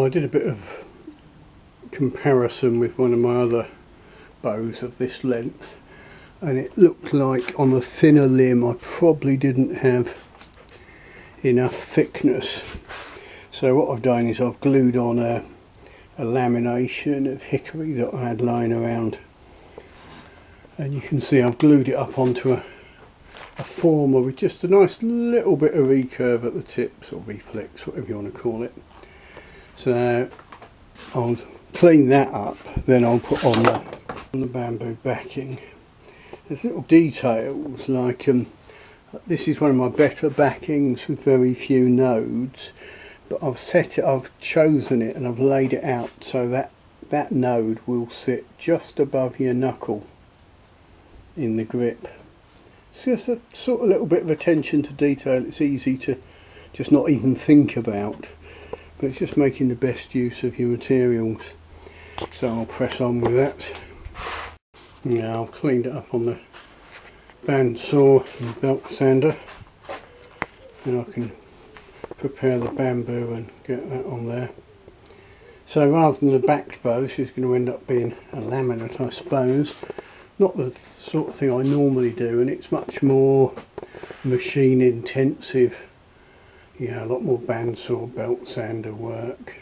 I did a bit of comparison with one of my other bows of this length, and it looked like on a thinner limb I probably didn't have enough thickness. So what I've done is I've glued on a lamination of hickory that I had lying around, and you can see I've glued it up onto a former with just a nice little bit of recurve at the tips, or reflex, whatever you want to call it. So I'll clean that up, then I'll put on the bamboo backing. There's little details like this is one of my better backings with very few nodes, but I've chosen it and I've laid it out so that that node will sit just above your knuckle in the grip. It's just a sort of little bit of attention to detail. It's easy to just not even think about, but it's just making the best use of your materials. So I'll press on with that. Now I've cleaned it up on the bandsaw and belt sander, and I can prepare the bamboo and get that on there. So rather than a backed bow, this is going to end up being a laminate, I suppose. Not the sort of thing I normally do, and it's much more machine intensive. Yeah, a lot more bandsaw, belt sander work.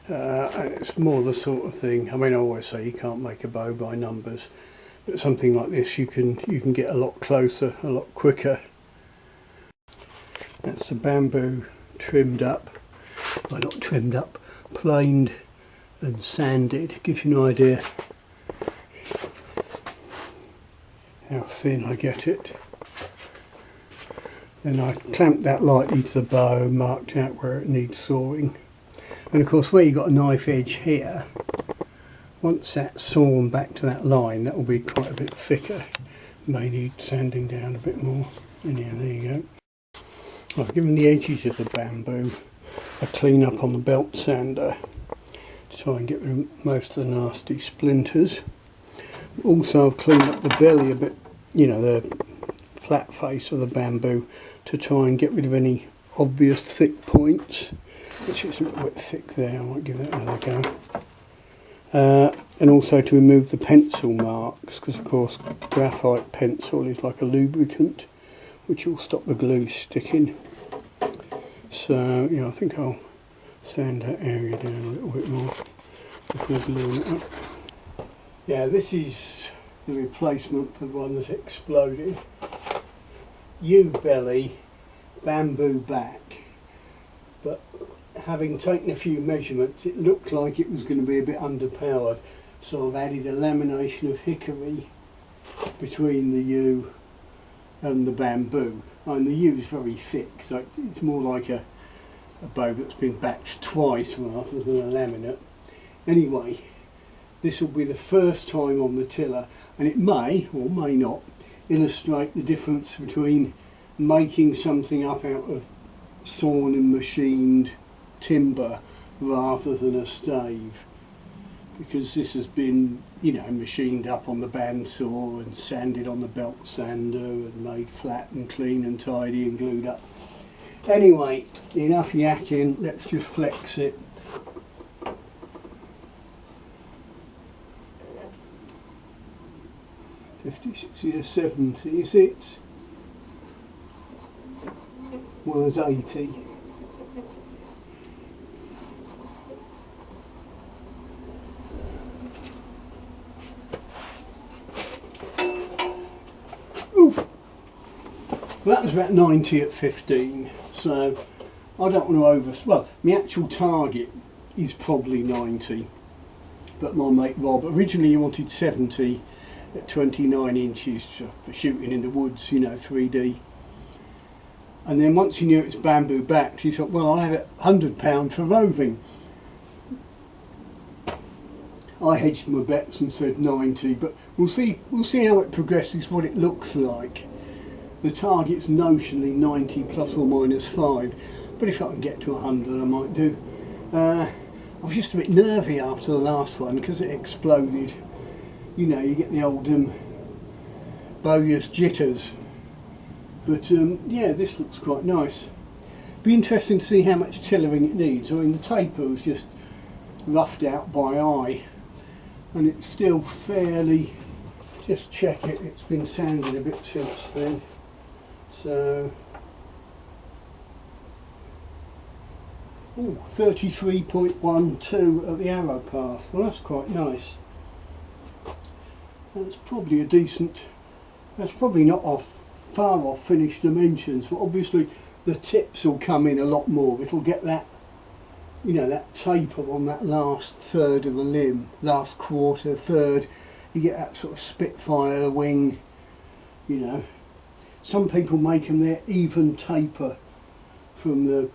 And it's more the sort of thing, I mean, I always say you can't make a bow by numbers, but something like this you can get a lot closer, a lot quicker. That's the bamboo trimmed up, well, not trimmed up, planed and sanded. Gives you an idea how thin I get it. Then I clamped that lightly to the bow, marked out where it needs sawing. And of course where you've got a knife edge here, once that's sawn back to that line, that will be quite a bit thicker. May need sanding down a bit more. Anyhow, there you go. I've given the edges of the bamboo a clean up on the belt sander to try and get rid of most of the nasty splinters. Also I've cleaned up the belly a bit, you know, the flat face of the bamboo, to try and get rid of any obvious thick points, which is a little bit thick there. I might give that another go. And also to remove the pencil marks, because of course graphite pencil is like a lubricant which will stop the glue sticking. So yeah, I think I'll sand that area down a little bit more before gluing it up. Yeah, this is the replacement for the one that exploded. U-belly, bamboo back, but having taken a few measurements it looked like it was going to be a bit underpowered, so I've added a lamination of hickory between the U and the bamboo. And the U is very thick, so it's more like a bow that's been backed twice rather than a laminate. Anyway, this will be the first time on the tiller, and it may or may not illustrate the difference between making something up out of sawn and machined timber rather than a stave, because this has been, you know, machined up on the bandsaw and sanded on the belt sander and made flat and clean and tidy and glued up. Anyway, enough yakking, let's just flex it. $50, $60, $70, is it? Was $80. Oof. Well, that was about 90 at 15, so I don't want to well, my actual target is probably 90, but my mate Rob originally wanted 70 at 29 inches for shooting in the woods, you know, 3D. And then once he knew it was bamboo backed, he thought, well, I'll have it £100 for roving. I hedged my bets and said 90, but we'll see how it progresses, what it looks like. The target's notionally 90 plus or minus 5, but if I can get to 100 I might do. I was just a bit nervy after the last one because it exploded. You know, you get the old bowyer's jitters. But yeah, this looks quite nice. Be interesting to see how much tillering it needs. I mean, the taper was just roughed out by eye, and it's still fairly, just check it, it's been sanded a bit since then, so 33.12 at the arrow path. Well, that's quite nice. That's probably a decent, that's probably not far off finished dimensions, but obviously the tips will come in a lot more. It'll get that, you know, that taper on that last third of the limb, last quarter, third. You get that sort of Spitfire wing, you know. Some people make them their even taper from the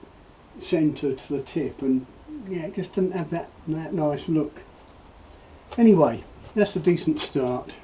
centre to the tip, and yeah, it just doesn't have that nice look. Anyway, that's a decent start.